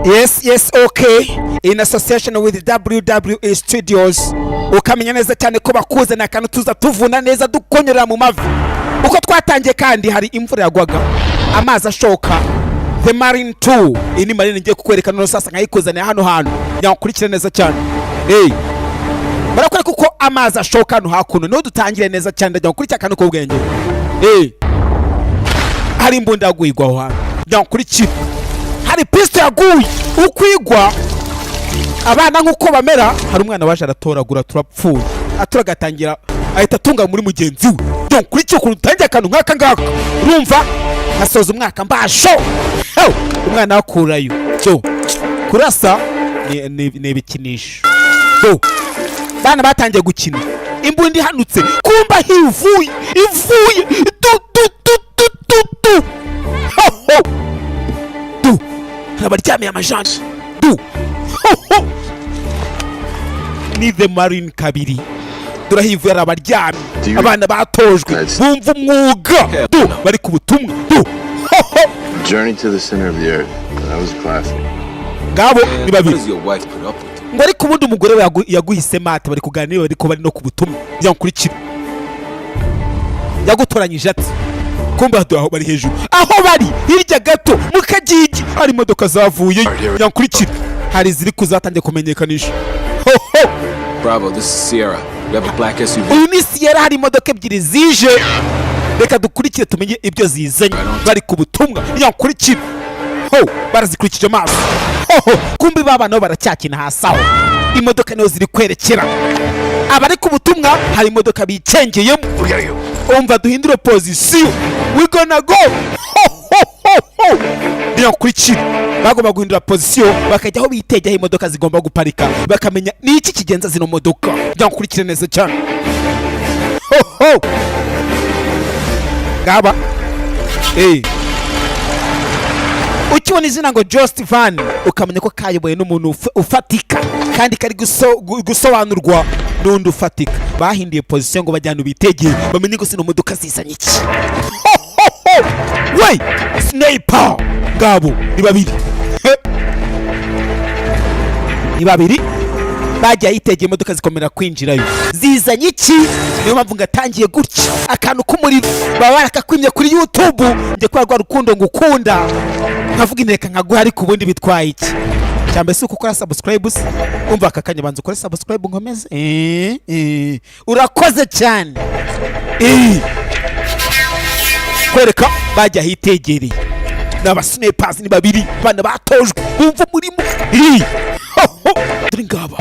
Yes, okay. In association with WWE Studios. Ukamenya neza cyane ko bakuzana akantu tuza tuvuna neza dukonyera mu mavi. Uko twatangiye kandi hari imvura yagwaga. Amazi ashoka. The Marine 2. Ini marine ngiye kukwereka no sasa nkayikuzana hano hantu. Nyakurikira neza cyane. Barakwereka kuko amazi ashoka hano hakuno. No dutangire neza cyane ndajya kurikira akantu ko bwenge. Hari imbunda yagwigwa aho hantu. Nyakurikira. Hari piste yaguye ukwigwa abana nkuko bamera. Hari umwana waje aratoragura turapfuye aturagatangira ahita tunga muri mugenzi we. Donc kuri cyo kurutangiye akantu nkaka ngaka urumva hasoza umwaka mbasho umwana akurayo cyo kurasa ne bikinisho bana batangiye gukina imbundi hanutse kumba hivuye abaryamiye amajanja ni The Marine kabiri turahivuye abaryami abana batojwe bumva umwuga bari ku butumwa Journey to the center of the earth. That was classic. Ngabo ni babiri ngo ari kubundi umugore we yaguhise mate bari kuganira bari ko bari no ku butumwa byankurikira yagutoranyije ati kumba aho bari hejuru aho bari hirya gato mu kagigi hari imodoka zavuye yankurikira hari ziri kuzatangiye kumenyekanisha Bravo, this is Sierra. We have a black SUV. Uyu ni Sierra, hari imodoka ebyiri zije. Reka dukurikire tumenye ibyo zizanye. Bari ku butumwa yankurikira. Barazikurikije amaso. Kumbi baba nabo baracyakina hasaho. Imodoka nazo ziri kwerekera. Abari ku butumwa hari imodoka bicengeyemo. Umva duhindure position. We gonna go. Yankurikira. Bagomba guhindura position bakajya aho bitegeye imodoka zigomba guparika bakamenya niki kigenza zino modoka. Yankurikira neza cyane. Gaba. Ukibona izina ngo Just Van ukamenya ko kayoboye n'umuntu ufatika kandi kari gusobanurwa n'undi ufatika. Bahindiye position ngo bajyana bitegeye bamenye ko sino modoka zisanye iki. Wait, sniper. Gabo ni babiri. Ni babiri bajya yitegeye imodoka zikomera kwinjirayo zizanye iki. Niyo mpamvu ngatangiye gutya akantu k'umuriro baba barakakwimye kuri YouTube nje kwa rwa rukundo ngukunda nkavuga ineka nkaguha ariko ubundi bitwaye iki cyambe se ukora subscribe umva akakanya banza ukore subscribe nkomeze urakoze cyane kwereka bajya hitegereye n'aba snipers ni babiri bana batojwe bumva murimo turi ngaba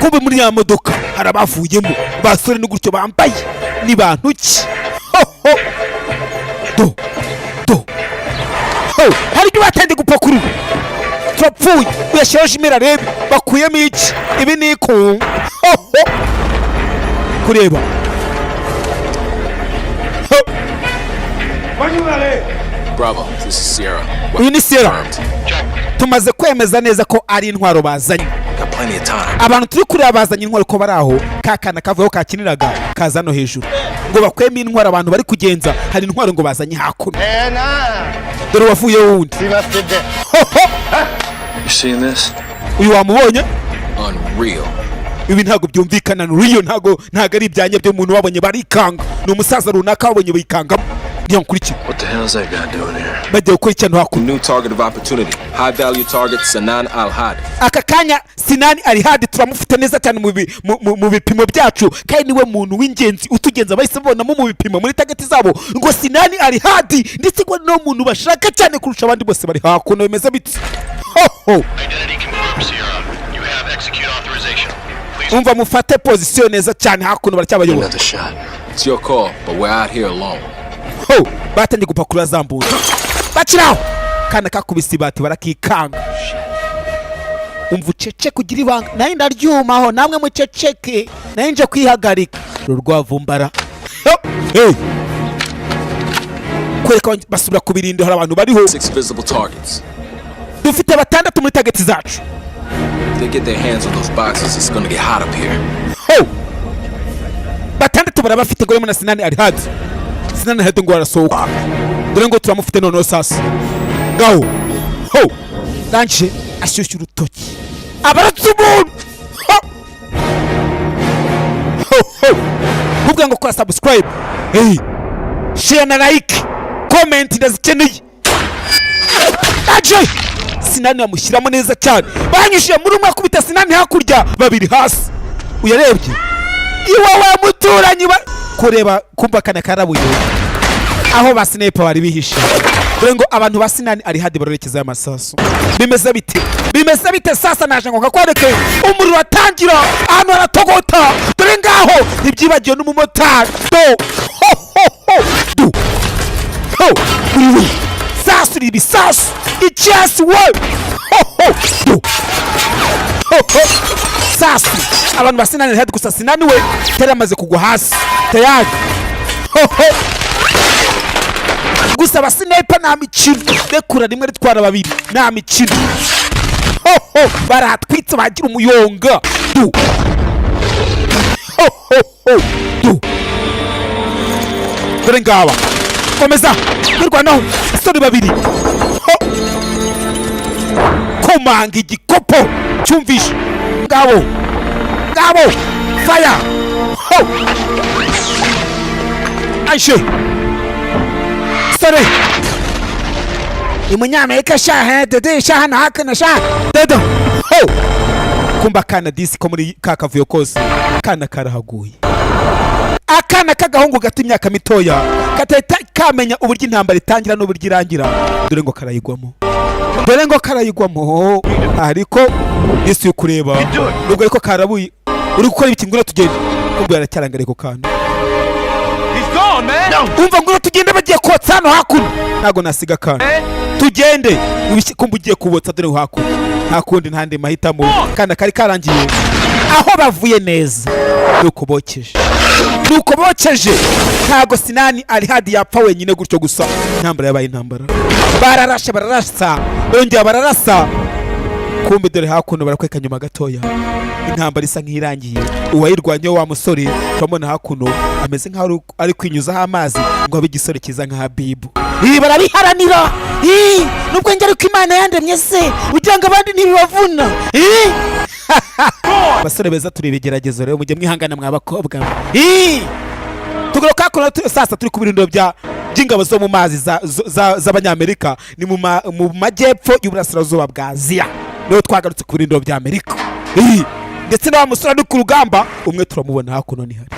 kumbe muri ya modoka harabavuyemo basore n'ugutyo bambaye ni bantu ki hari ibyo batende gupakuru turapfuye uyashyiraho jimera rebe bakuyemo iki ibi ni ko kureba Bravo, this is Sierra. Uyu ni Sierra. Tumaze kwemeza neza ko ari intwaro bazanye. Abantu turi kureba bazanye intwaro ko baraho kakana kavuyeho kakiniraga kaza no hejuru ngo bakweme intwaro abantu bari kugenza hari intwaro ngo bazanye hakuno dore wavuye wundi. You seen this? Uyu wamubonye? Unreal. Ibi ntago byumvikana Rio ntago ari ibyanye byo umuntu wabonye barikanga ni umusaza runaka wabonye bikangamo. What the hell is that guy doing here? Bajya gukora ikintu hakuno. New target of opportunity. High value target Sinan Al-Had. Aka kanya Sinan Al-Had turamufite neza cyane mu bipimo byacu kandi niwe muntu w'ingenzi utugenza bahise babonamo mu bipimo muri target zabo ngo Sinan Al-Had ndetse ngo no muntu bashaka cyane kurusha abandi bose bari hakuno bimeze biti. Identity confirmed, Sierra. You have execute authorization. Umva mufate position neza cyane hakuno baracyabayobora. Another shot. It's your call, but we're out here alone. Batangiye gupakura zambuye bakiraho kana kakubise bati barakikanga. Umva ucece kugira ibanga nayo ndaryumaho namwe muceceke nayo nje kwihagarika rurwavumbara. Kwereka basubira kubirinde hari abantu bariho 6 visible targets. dufite batandatu muri target zacu. If they get their hands on those boxes, it's gonna get hot up here. Batandatu barabafite gore muri Sinan Al-Had. Sinan Al-Had ngo arasohoka dore ngo turamufite none sasa ngaho ho nanje ashyushya urutoki abaratse umuntu kuvuga ngo kora subscribe share na like comment ndazikeneye nanje Sinani amushyiramo neza cyane banyishyuye muri umwe akubita Sinani hakurya babiri hasi uyarebye iwawe muturanyi kureba kumva kana karabuye aho ba sniper bari bihishe dore ngo abantu ba Sinani ari hadi barorekeza y'amasasu bimeze bite sasa naje ngo ngakwereke umuriro watangira ahantu haratogota dore ngaho ntibyibagiwe n'umumotari uriwe sasu ibisasu icyasi we sasu abantu ba Sinani hadi gusa Sinani we tera amaze kugwa hasi tayari gusa ba sniper nta mikino rekura rimwe ritwara babiri nta mikino barahatwitse bagira umuyonga dore ngaba komeza kwirwanaho isoni babiri komanga igikopo cyumvishe ngabo fire aishe sore imunyamerika shaha dede shaha na haka na shaha dedo kumba kana disi ko muri kakavuyo kose kana karahaguye akana kagahungu gato imyaka mitoya katahita kamenya uburyo intambara itangira n'uburyo irangira dore ngo karayigwamo ariko isi ukureba nubwo ariko karabuye uri gukora ibiki ngura tugende kumbe yaracyarangariye ko kana umva ngura tugende bagiye kotsa hano hakuno ntago nasiga kana tugende kumbe ugiye kubotsa dore hakuno nta kundi ntande mahitamo kana kari karangiye aho bavuye neza nuko bokeje ntago Sinani ari hadi yapfa wenyine gutyo gusa intambara yabaye intambara bararasa bongera bararasa kumbe dore hakuno barakweka nyuma gatoya intambara isa nk'irangiye uwayirwanyeho wa musore turabona hakuno ameze nk'aho ari kwinyuzaho amazi ngo abe igisore kiza nka Habibu barabiharanira nubwo njye ariko Imana yandemye se ugira ngo abandi ntibibavuna basore beza turi ibigeragezo rero mujye mwihangana mw'abakobwa tugaruka hakuno sasa turi ku birindiro by'ingabo zo mu mazi z'abanyamerika ni mu majyepfo y'uburasirazuba bwa Aziya niho twagarutse ku birindiro bya Amerika ndetse na wa musore ari ku rugamba umwe turamubona hakuno ni hari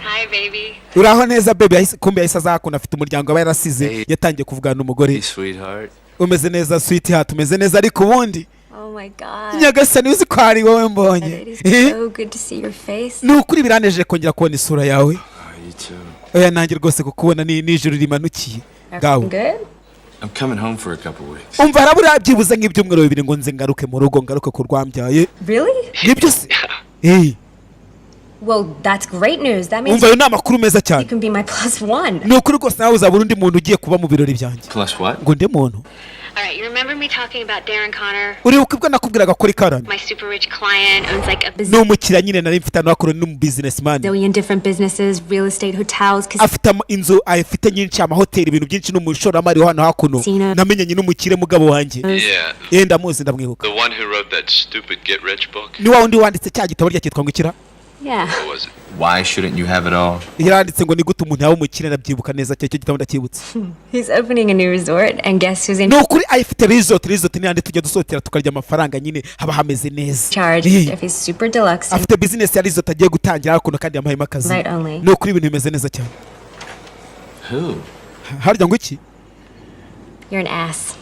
Hi baby. Uraho neza baby kumbe yahise azakuna afite umuryango aba yarasize yatangiye kuvugana n'umugore Sweetheart. umeze neza sweetheart umeze neza ariko ubundi Oh my god. Nyagasani uzi ko ari wowe mbonye It is so good to see your face. nukuri biranejeje kongera kubona isura yawe You too. oya nanjye rwose kukubona n'ijuru rimanukiye ngaho Good? I'm coming home for a couple weeks. umva harabura byibuze nk'ibyumweru bibiri ngo nze ngaruke mu rugo ngaruke ku rwambyaye Really? nibyo se Well, that's great news. That means umva ayo ni amakuru meza you cyane can be my +1. ni ukuri rwose nawe uzabura undi muntu ugiye kuba mu birori byanjye Plus what? ngo undi muntu All right, you remember me talking about Darren Connor? uribuka ibwo nakubwiraga kuri karani My super rich client owns like a ni umukiriya nyine nari mfite hano hakuno n'umu businessman bazillion different businesses, real estate, hotels, afite inzu afite nyinshi amahoteli ibintu byinshi n'umushoramari hano hakuno Sina. namenyanye n'umukire mugabo wanjye Yeah, ndamuzi ndamwibuka the one who wrote that stupid Get Rich book. ni wa wundi wanditse cya gitabo rya cyitwa ngo ikira Yeah. What was it? Why shouldn't you have it all? yaranditse ngo ni gute umuntu yaba umukire ndabyibuka neza cyo gitabo ndacyibutse He's opening a new resort, and guess who's in ni ukuri ayifite resort ni handi tujya dusohokera tukarya amafaranga nyine haba hameze neza charge Eh, if he's super deluxe and afite business ya resort agiye gutangira hakuno kandi yamuhayemo akazi night only. ni ukuri ibintu bimeze neza cyane Who? harya ngo iki You're an ass.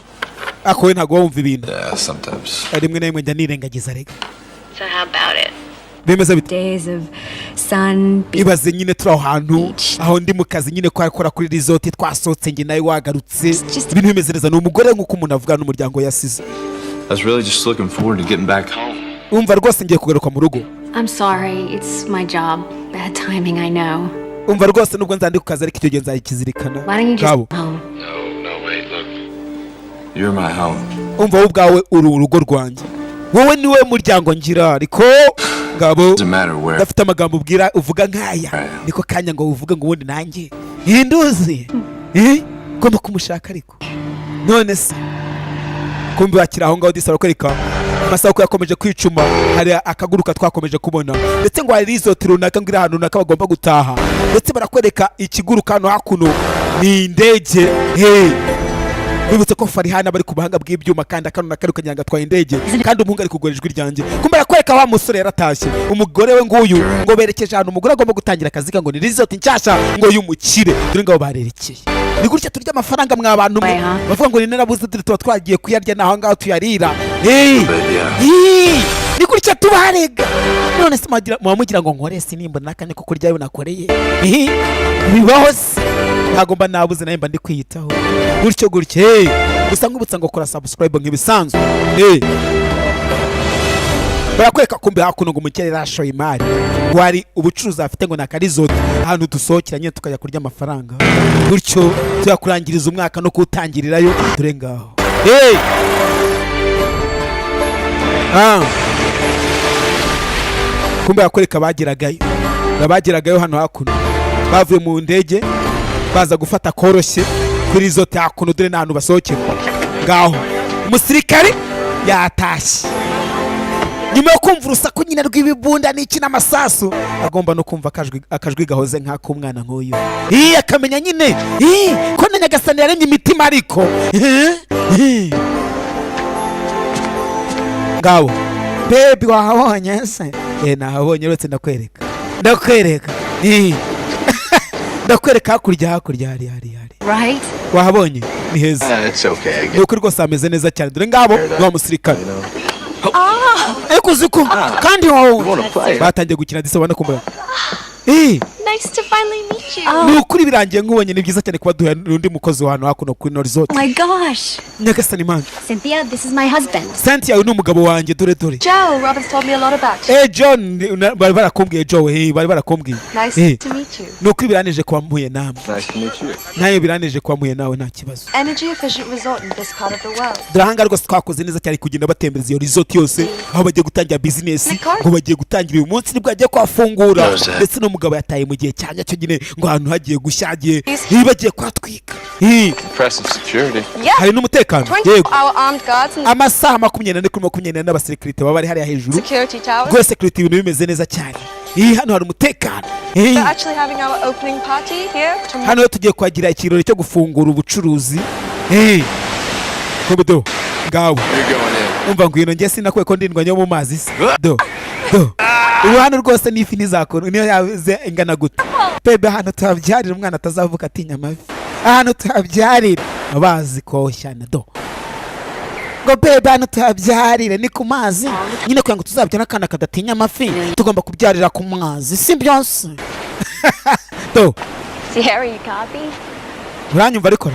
ako we ntabwo wumva ibintu Yeah, sometimes. rimwe na rimwe njya nirengagiza rega So how about it? bimeze bite Days of sun, beach. ibaze nyine turi aho hantu Beach. aho ndi mu kazi nyine kwakora kuri resort twasohotse njye nawe wagarutse Just- ibintu bimeze neza ni umugore nk'uko umuntu avuga n'umuryango yasize I was really just looking forward to getting back home. umva rwose ngiye kugaruka mu rugo I'm sorry, it's my job. Bad timing, I know. umva rwose nubwo nzandi ku kazi ariko icyo gihe nzayikizirikana Why don't you just Ngabo, go home? No, wait, look. You're my home. umva wowe ubwawe uri urugo rwanjye wowe niwe muryango ngira ariko ngabo Doesn't matter where. udafite amagambo ubwira uvuga nk'aya Right. niko kanya ngo uvuge ngo ubundi nanjye hinduzi ugomba kumushaka ariko none se kumbi bakira aho ngaho disaba kwereka amasaha ko yakomeje kwicuma hari akaguruka twakomeje kubona ndetse ngo hari resort runaka ngo iri ahantu runaka bagomba gutaha ndetse barakwereka ikiguruka hano hakuno ni indege bibutse ko Farihana bari ku bahanga bw'ibyuma kandi akano na karuka nyanga twaye indege kandi umuhungu ari kugora ijwi ryanjye kumbe arakwereka wa musore yaratashye umugore we nguyu ngo berekeje ahantu umugore agomba gutangira akazi ngo ni resort ncyasha ngo y'umukire dore ngabo barerekeye ni gutya turya amafaranga mwa abantu bavuga ngo ni narabuze tuba twagiye kuyarya naho ngaho tuyarira ni gutya tubarega none se mugira ngo nkore sinimba nakanye ko kurya yo nakoreye bibaho se ntagomba nabuze naye mba ndi kwiyitaho gutyo gusa nkubutsa ngo kora subscribe nk'ibisanzwe barakwereka kumbe hakuno ngo umukire rashoye imari wari ubucuruzi afite ngo nakarizote ahantu dusohokera nyine tukajya kurya amafaranga gutyo tuyakurangiriza umwaka no kutangirirayo dore ngaho kumbe bakwereka bageragayo hano hakuno bavuye mu ndege baza gufata koroshye kuri zote hakuno dore n'ahantu basohokera ngaho umusirikare yatashye nyuma yo kumva urusaku nyine rw'ibibunda n'iki n'amasasu agomba no kumva akajwi gahoze nk'ak'umwana nk'uyu akamenya nyine ko na Nyagasani yaremye imitima ariko ngaho baby wahabonye se nahabonye uretse ndakwereka hakurya hari Right? wahabonye ni heza ni ukuri rwose hameze neza cyane dore ngabo ni wa musirikare ariko uziko kandi wowe batangiye gukina disabana kumva Nice to finally meet you. ni ukuri birangiye nk'ubonye ni byiza cyane kuba duhuye n'undi mukozi w'ahantu hakuno kuri Norizot. Oh my gosh. Nyagasani man. Cynthia, this is my husband. Cynthia uyu ni umugabo wanjye dore. Joe, Robert's told me a lot about you. John bari barakumbwiye Joe bari barakumbwiye. Nice to meet you. ni ukuri biranije kuba mpuye namwe. Nice to meet you. nayo biranije kuba mpuye nawe nta kibazo. Energy efficient resort in this part of the world. Durahanga rwose twakoze neza cyane kugenda batembereza iyo resort yose aho bagiye gutangira business ngo bagiye gutangira uyu munsi nibwo agiye kwafungura ndetse n'umugabo yataye mu gihe cyanya cyo nyine ngo ahantu hagiye gushyagiye bagiye kwatwika. Impressive security. hari n'umutekano yego amasaha 24 kuri 24 n'abasecurity baba bari hariya hejuru Security tower. rwose security ibintu bimeze neza cyane. hano hari umutekano. We're actually having our opening party here tomorrow. hano tugiye kwagira ikirori cyo gufungura ubucuruzi. Kobedo ngawo umva ngwino ngiye sinakwe ko ndindwa nyo mu mazi se do uruhano rwose n'ifi nizakora niyo yaze ingana gute bebe hano tuhabyarira umwana atazavuka atinya amafi hano tuhabyarira abazi koshyana do ngo bebe hano tuhabyarire ni ku mazi nyine kugira ngo tuzabyara akana kadatinya amafi tugomba kubyarira ku mazi si byose do Sierra, you copy? uranyumva ariko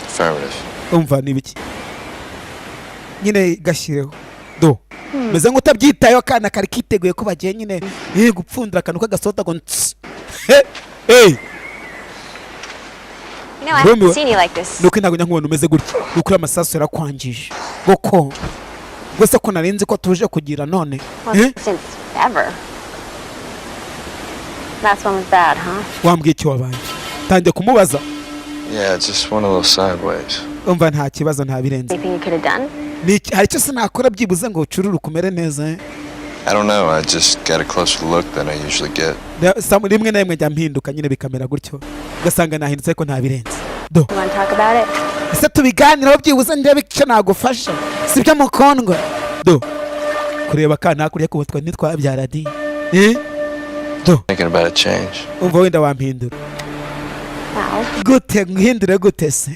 Affirmative. umva nibiki nyine gashireho do meze nk'utabyitayeho akana kari kiteguye ko bagiye nyine gupfundura akantu k'agasoda ngo You know, I haven't seen you like this. nuko ntabwo nkubona umeze gutya nuko amasasu yarakwangije goko rwose ko narinzi ko tuje kugira none Well, since ever. Last one was bad, huh? wambwiye icyo wabaye tangiye kumubaza Yeah, it's just one a little sideways. umva nta kibazo nta birenze Anything you could have done? hari icyo sinakora byibuze ngo ucurure ukumere neza I don't know, I just got a closer look than I usually get. rimwe na rimwe njya mpinduka nyine bikamera gutyo ugasanga nahindutse ariko nta birenze do You want to talk about it? ese tubiganiraho byibuze ndebe icyo nagufasha sibyo mukondwa do kureba akana hakurya kubutwa ntitwabyara di do Thinking about a change. umva wenda wampindura Well, gute nguhindure gute se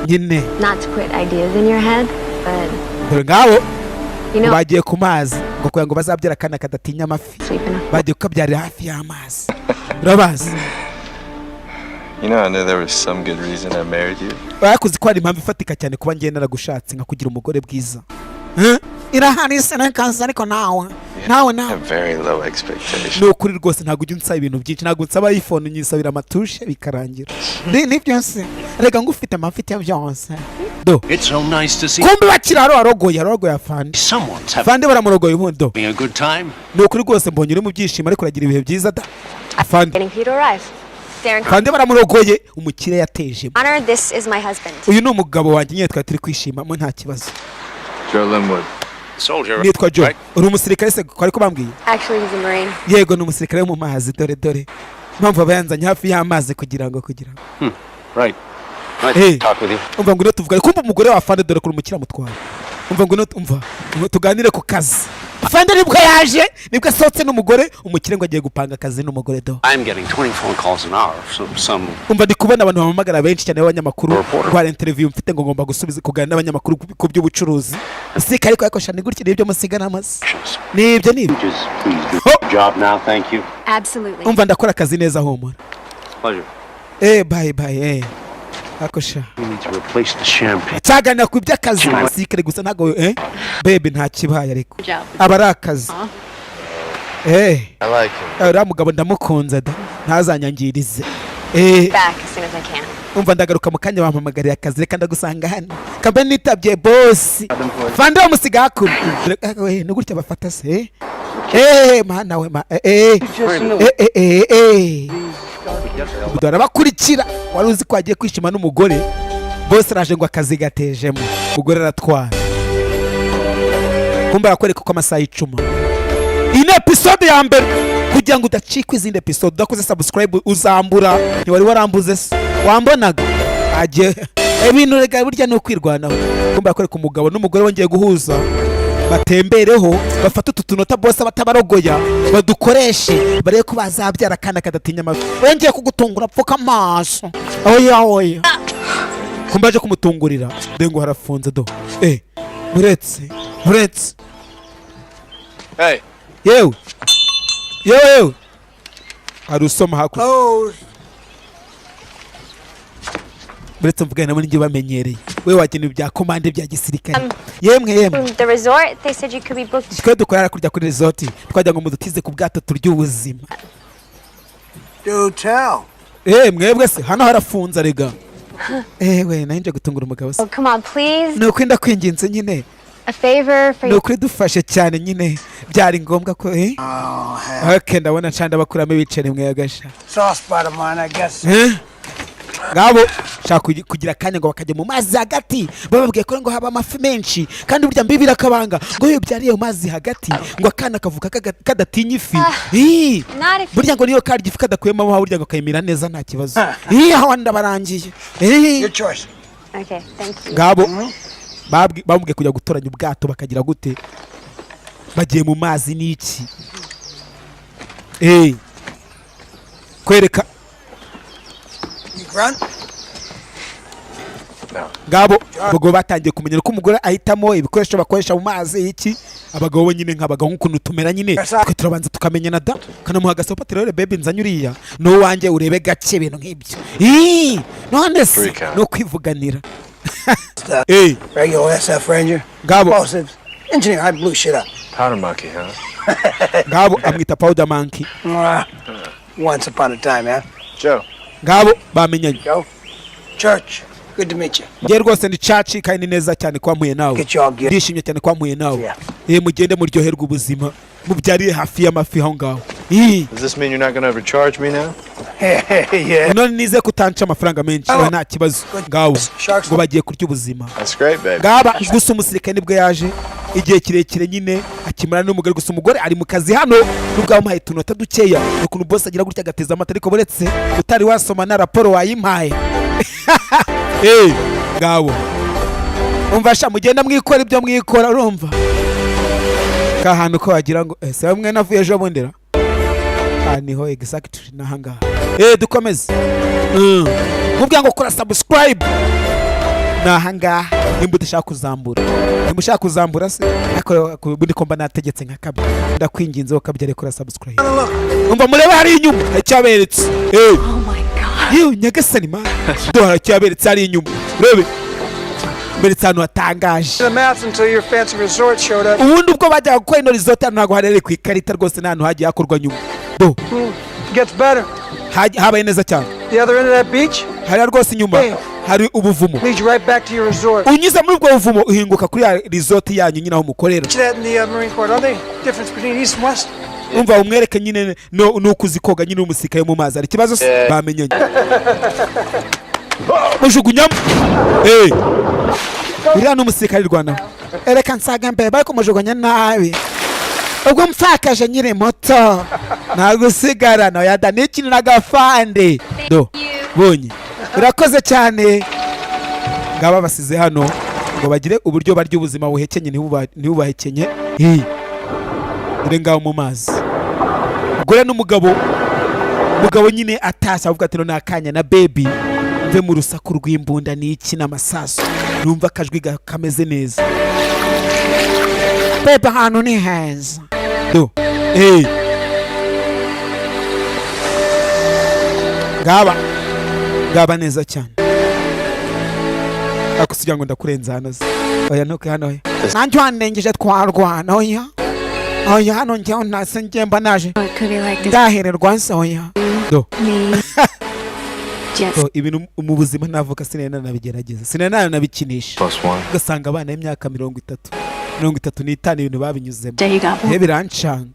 nyine not to put ideas in your head, but dore ngabo you know, bagiye ku mazi ngo kugira ngo bazabyara akana kadatinya amafi sweeping up. bagiye kukabyarira hafi y'amazi urabazi You know, I knew there was some good reason I married you. bakuzi ko hari impamvu ifatika cyane kuba ngiye naragushatse nkakugira umugore bwiza irahari se nakanza ariko nawe I have very low expectations. ni ukuri rwose ntabwo ujya unsaba ibintu byinshi ntabwo nsaba iPhone nyisabira amatushe bikarangira ni byose rega ngufite amafite byose do It's so nice to see kumbe bakiraro arogoye afande someone's having afande baramurogoye ubundo a good time. ni ukuri rwose mbonye uri mu byishimo ariko uragira ibihe byiza da afande Waiting for you to arrive. Darren. kandi baramurogoye umukire yateje. Honor, this is my husband. Uyu ni umugabo wanjye nyine twari turi kwishimamo nta kibazo. Joe Linwood. Soldier. Nitwa Joe. Right? Uri umusirikare se kwari ko bambwiye? Actually, he's a Marine. Yego ni umusirikare wo mu mazi dore. Mpamvu abayanzanye hafi y'amazi kugira ngo. Right. Hey. Talk with you. Umva ngwino tuvugane kumva umugore wa Fande dore ko umukira mutwara. Umva ngwino tuganire ku kazi. Fande nibwo yaje nibwo asohotse n'umugore umukire ngo agiye gupanga akazi n'umugore do. I'm getting 20 phone calls an hour. Some Umva ndi kubona abantu bamamagara benshi cyane b'abanyamakuru kwa interview mfite ngo ngomba gusubiza kuganira n'abanyamakuru ku by'ubucuruzi. Sika ariko yakosha ni gutya nibyo musigana amazi. Nibyo. just please do your job now. Thank you. Absolutely. Umva ndakora akazi neza humura. Pleasure. Bye. Akosha. We need to replace the champagne. Cyagana ku by'akazi sikere gusa ntago baby nta kibaye ariko. Good job. Aba ari akazi. I like him. Uriya mugabo ndamukunze da ntazanyangirize. Back as soon as I can. Umva ndagaruka mu kanya bampamagariye akazi reka ndagusanga hano kambe nitabye boss Fande wamusiga hakuru ni gutya bafata se mana we dore abakurikira wari uzi ko agiye kwishima n'umugore boss araje ngo akazi gatejemo umugore aratwara kumba yakwereka ko amasaha y'icuma. Iyi episode ya mbere kugira ngo udacikwa izindi episode udakoze subscribe uzambura ntiwari warambuze se wambonaga agiye ibintu rega burya ni ukwirwanaho. Kumba yakwereka umugabo n'umugore wongeye guhuza batembereho bafata utunota bose batabarogoya badukoreshe barebe ko bazabyara kana kadatinya amafi wongeye kugutungura pfuka amaso oya kumba aje kumutungurira dengo harafunze do uretse Hey. yewe hari usoma hakurya uretse mvugana nabo ninjye bamenyereye we wagenewe ibya komande bya gisirikare yemwe The resort, they said you could be booked. twe dukorera kurya kuri resort twajya ngo mudutize ku bwato turya ubuzima. Do tell. Mwebwe se hano harafunze rega we nanjye gutungura umugabo se Oh, come on, please. ni ukuri ndakwinginze nyine A favor for ni you. ukuri dufashe cyane nyine byari ngombwa ko okay ndabona nshanda bakuramo ibiceri mwe yagasha Soft spot of mine, I guess. ngabo shaka kugira akanya ngo bakajya mu mazi hagati bababwiye ko ngo haba amafi menshi kandi burya mbibira akabanga ngo iyo byariye mu mazi hagati ngo akana kavuka kadatinya ifi Not if burya ngo niyo karya ifi kadakuyemo aho burya ngo kayimira neza nta kibazo aho ndabarangiye Your choice. Okay, thank you. ngabo bamubwiye kujya gutoranya ubwato bakagira gute bagiye mu mazi n'iki kwereka Grunt? ngabo abagabo batangiye kumenya ko umugore ahitamo ibikoresho bakoresha mu mazi iki abagabo nyine nk'abagabo nk'ukuntu tumera nyine twe turabanza tukamenyana da kanamuha agasopa rero baby nzanye uriya no wanjye urebe gake ibintu nk'ibyo none se no kwivuganira Regular SF Ranger. ngabo Explosives. Engineer, I blew shit up. Powder monkey, huh? ngabo amwita powder monkey Once upon a time, yeah? Joe. ngabo bamenyanye Joe? Church. Good to meet you. ngiye rwose ni caci kandi neza cyane kwa mpuye nawe Get you all geared. ndishimye cyane kwa mpuye nawe Yeah. mugende muryoherwa ubuzima mubyarire hafi y'amafi aho ngaho Does this mean you're not going to overcharge me now? Yeah. none nize kutanca amafaranga menshi Oh. nta kibazo ngaho Sharks. ngo bagiye kurya ubuzima That's great, baby. ngaba gusa umusirikare nibwo yaje igihe kirekire nyine akimara n'umugore gusa umugore ari mu kazi hano nubwo amuhaye utunota dukeya ukuntu boss agira gutya agateza amata ariko buretse utari wasoma na raporo wayimpaye ngabo umva sha mugenda mwikora ibyo mwikora urumva ka hantu ko wagira ngo ese bamwe navuye ejo bundera niho exactly nahangaha dukomeze mubwira ngo kora subscribe nahangaha nimba udashaka kuzambura nimba ushaka kuzambura se ariko bundi komba nategetse nka kabiri ndakwinginze ukabya rekora subscribe umva murebe hari inyuma icyaberetse Oh my god. yewe nyagasani ma dohara cyaberetse hari inyuma urebe beretse ahantu hatangaje The maps until your fancy resort showed up. ubundi ubwo bajyaga gukora ino resort ntabwo harere ku ikarita rwose n'ahantu hagiye hakorwa nyuma do Gets better. habaye neza cyane The other end of that beach? hariya rwose inyuma Hey, hari ubuvumo Leads you right back to your resort. unyuze muri ubwo buvumo uhinguka kuri ya resort yanyu nyine aho mukorera. Mention that in the Marine Corps, don't they? Difference between East and West? umva umwereke nyine nuko uzi koga nyine umusirikare mu mazi. Hari ikibazo se bamenyanye mujugunyamo uriya n'umusirikare Rwanda ereka nsaga mbere bari kumujugunya nabi ubwo mpfakaje nyine moto ntabwo usigara no yada n'ikintu n'agafande do bonye urakoze cyane. ngaba basize hano ngo bagire uburyo barya ubuzima buhekenye ntibubahekenye ire ngaho mu mazi. Gore n'umugabo nyine atashye avuga ati no nakanya na baby mve mu rusaku rw'imbunda n'iki n'amasaso numva akajwi kameze neza. Baby hano ni heza do ngaba neza cyane akusigira ngo ndakurenza hano se oya nuko hano nanjye wandengeje twarwana oya hano njyewe ntase ngemba naje ndahererwa nse oya do ibintu mu buzima navuga sinena nabigerageza sinena nabikinisha ugasanga abana y'imyaka 35 ibintu babinyuzemo birancanga.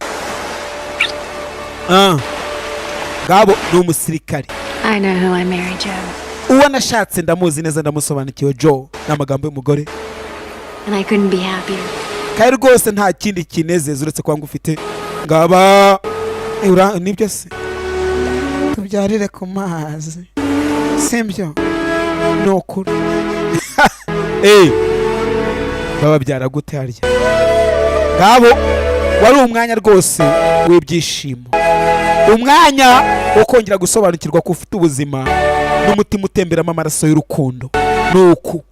ngabo ni umusirikare. I know who I married, Joe. uwo nashatse ndamuzi neza ndamusobanukiwe Joe n'amagambo y'umugore. And I couldn't be happier. kandi rwose nta kindi kinezeza uretse kwanga ufite ngaba nibyo se tubyarire ku mazi simbyo ni ukuri. bababyara gute harya ngabo wari umwanya rwose w'ibyishimo umwanya wo kongera gusobanukirwa ko ufite ubuzima n'umutima utemberamo amaraso y'urukundo nuku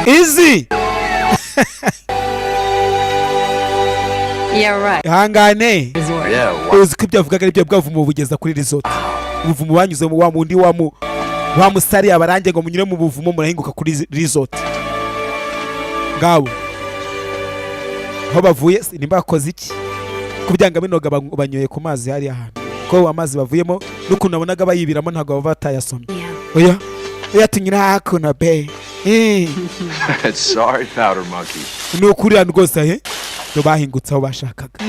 izi Yeah, right. hangane uzi ko ibyo avugaga ari byo bwavumo bugeza kuri resort ubuvumo banyuzemo wa mundi wa musari abarange ngo munyure mu buvumo murahinguka kuri resort ngabo aho bavuye nimba bakoze iki kubyanga binoga banyoye ku mazi hari ahantu ko amazi bavuyemo n'ukuntu nabonaga bayibiramo ntabwo bava batayasomye. oya tunyura hakuno be Sorry, powder monkey. ni ukuri hano rwose no bahingutse aho bashakaga.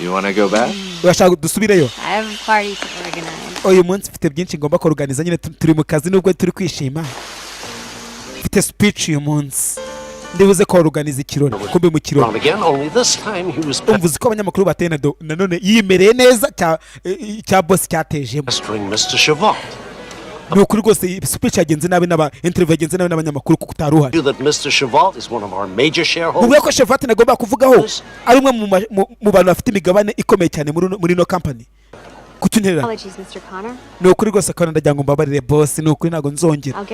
You wanna go back? urashaka dusubireyo? I have a party to organize. uyu munsi mfite byinshi ngomba kuorganiza nyine turi mu kazi nubwo turi kwishima. mfite speech uyu munsi ndibuze ko organize ikirori kumbe mu kirori umvuze ko abanyamakuru bateye nanone yimereye neza cya boss cyatejemo ni ukuri rwose speech yagenze nabi n'aba interview yagenze nabi n'abanyamakuru kuko utaruhari. Mubwiye ko Chevat nagomba kuvugaho ari umwe mu bantu bafite imigabane ikomeye cyane muri no company kutunterera. Ni ukuri rwose kandi ndagira ngo mbabarire boss ni ukuri ntago nzongera.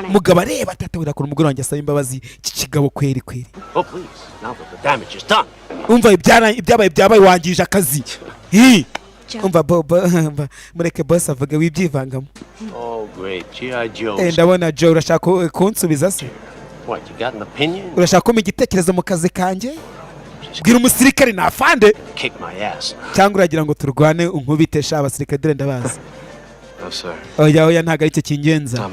Mugabo areba atatawira ku mugore wanjye asaba imbabazi iki kigabo kweri. Umva ibyabaye wangije akazi. Umva mureke boss avuge wibyivangamo. Ndabona Joe urashaka kunsubiza se? Urashaka kumpa igitekerezo mu kazi kanjye? Bwira umusirikare nafande cyangwa uragira ngo turwane unkubitesha abasirikare dore ndabazi. oya ntago ari cyo kingenza.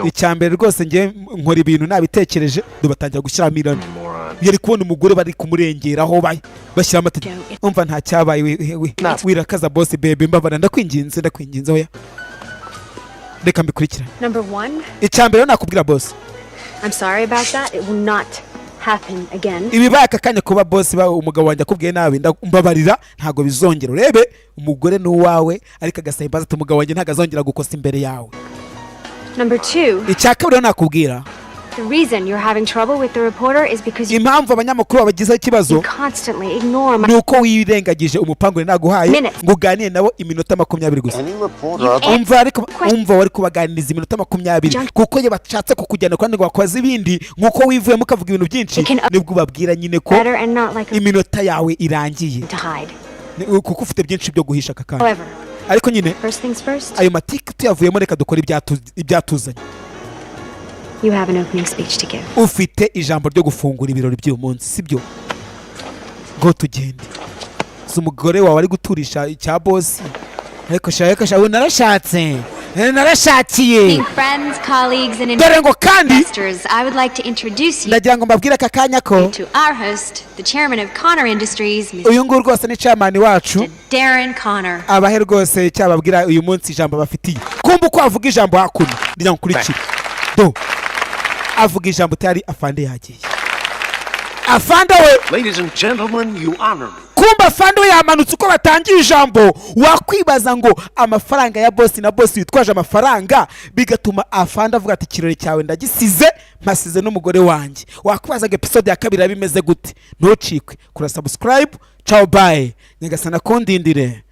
Icyambere rwose ngiye nkora ibintu nabitekereje dubatangira gushyiramirana. Yari kubona umugore bari kumurengeraho bashyira amategeko. Umva nta cyabaye wirakaza boss baby mbabara ndakwinginze oya reka mbikurikirane. Number 1. Icyambere nakubwira boss. I'm sorry about that. It will not happen again. Ibibaye akanya kuba boss umugabo wanjye akubwiye nabi mbabarira ntago bizongera. Urebe umugore n'uwawe ariko agasayimbaza umugabo wanjye ntago azongera gukosa imbere yawe. Number 2. Icyakabiri nakubwira. The reason you're having trouble with the reporter is because you impamvu abanyamakuru bagize ikibazo constantly ignore my nuko wirengagije umupangure naguhaye ngo uganire nabo iminota 20 gusa. Umva wari kubaganiriza iminota 20 kuko ye bashatse kukujyana kandi ngo bakoze ibindi nkuko wivuye mukavuga ibintu byinshi nibwo babwira nyine ko iminota yawe irangiye kuko ufite byinshi byo guhisha akakanya. Ariko nyine ayo matike tuyavuyemo reka dukora ibyatuzanye. You have an opening speech to give. Ufite ijambo ryo gufungura ibirori by'uyu munsi sibyo? Go tugende. Umugore wawe ari guturisha icya boss. Ariko shawe narashatse. narashakiye Friends, colleagues, and dore ngo kandi investors, I would like to introduce you ndagira ngo mbabwire aka kanya ko to our host, the chairman of Connor Industries, Mr. uyu nguyu rwose ni chairman wacu Darren Connor. abahe rwose cyababwira uyu munsi ijambo bafitiye kumva uko avuga ijambo hakuno ndagira ngo kurikira do avuga ijambo tayari afande yagiye afande we Ladies and gentlemen, you honor me. kumba afande we yamanutse uko batangiye ijambo wakwibaza ngo amafaranga ya boss na boss witwaje amafaranga bigatuma afande avuga ati kirore cyawe ndagisize mpasize n'umugore wanjye wakwibaza ngo episode ya kabiri bimeze gute ntucikwe kura subscribe ciao bye nyagasana kundindire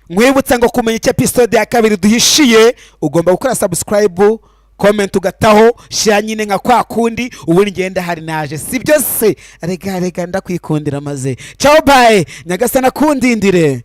mwibutsa ngo kumenya icyo episode ya kabiri duhishiye ugomba gukora subscribe comment ugataho shya nyine nka kwa kundi ubundi ngenda hari naje sibyo se rega ndakwikundira maze ciao bye nyagasana kundindire